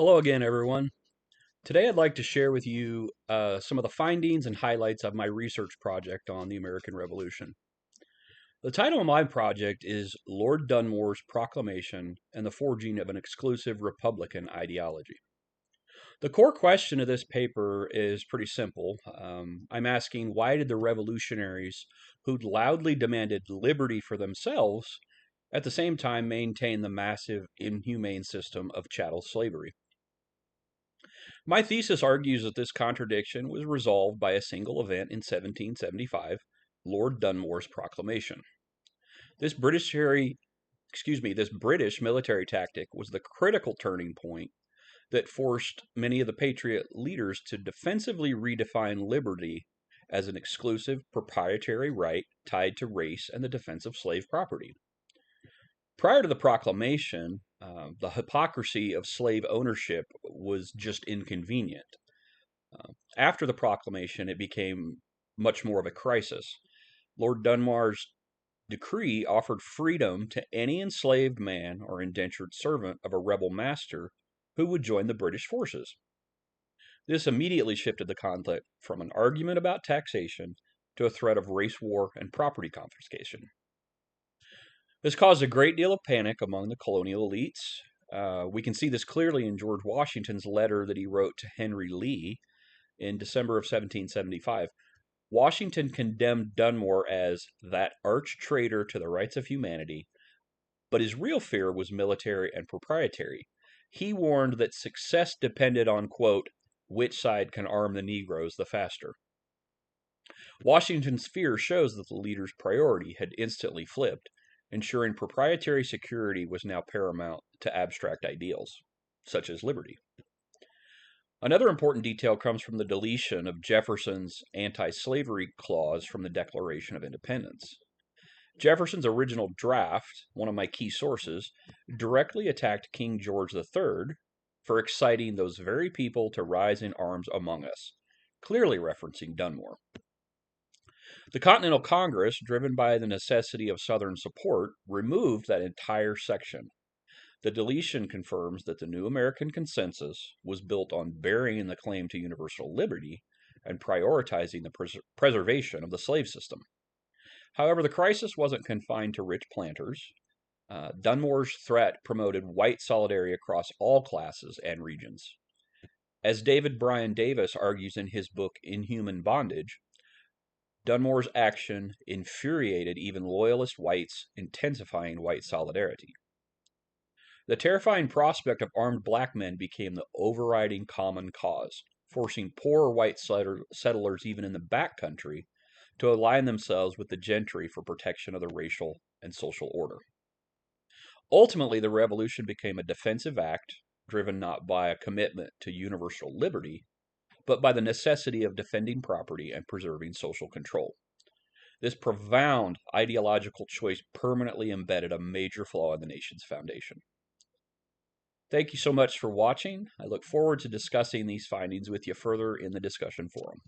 Hello again, everyone. Today I'd like to share with you some of the findings and highlights of my research project on the American Revolution. The title of my project is Lord Dunmore's Proclamation and the Forging of an Exclusive Republican Ideology. The core question of this paper is pretty simple. I'm asking, why did the revolutionaries who loudly demanded liberty for themselves at the same time maintain the massive, inhumane system of chattel slavery? My thesis argues that this contradiction was resolved by a single event in 1775, Lord Dunmore's proclamation. This this British military tactic was the critical turning point that forced many of the Patriot leaders to defensively redefine liberty as an exclusive proprietary right tied to race and the defense of slave property. Prior to the proclamation, the hypocrisy of slave ownership was just inconvenient. After the proclamation, it became much more of a crisis. Lord Dunmore's decree offered freedom to any enslaved man or indentured servant of a rebel master who would join the British forces. This immediately shifted the conflict from an argument about taxation to a threat of race war and property confiscation. This caused a great deal of panic among the colonial elites. We can see this clearly in George Washington's letter that he wrote to Henry Lee in December of 1775. Washington condemned Dunmore as that arch traitor to the rights of humanity, but his real fear was military and proprietary. He warned that success depended on, quote, which side can arm the Negroes the faster. Washington's fear shows that the leader's priority had instantly flipped. Ensuring proprietary security was now paramount to abstract ideals, such as liberty. Another important detail comes from the deletion of Jefferson's anti-slavery clause from the Declaration of Independence. Jefferson's original draft, one of my key sources, directly attacked King George III for exciting those very people to rise in arms among us, clearly referencing Dunmore. The Continental Congress, driven by the necessity of Southern support, removed that entire section. The deletion confirms that the new American consensus was built on burying the claim to universal liberty and prioritizing the preservation of the slave system. However, the crisis wasn't confined to rich planters. Dunmore's threat promoted white solidarity across all classes and regions. As David Bryan Davis argues in his book Inhuman Bondage, Dunmore's action infuriated even loyalist whites, intensifying white solidarity. The terrifying prospect of armed black men became the overriding common cause, forcing poor white settlers even in the backcountry to align themselves with the gentry for protection of the racial and social order. Ultimately, the revolution became a defensive act driven not by a commitment to universal liberty, but by the necessity of defending property and preserving social control. This profound ideological choice permanently embedded a major flaw in the nation's foundation. Thank you so much for watching. I look forward to discussing these findings with you further in the discussion forum.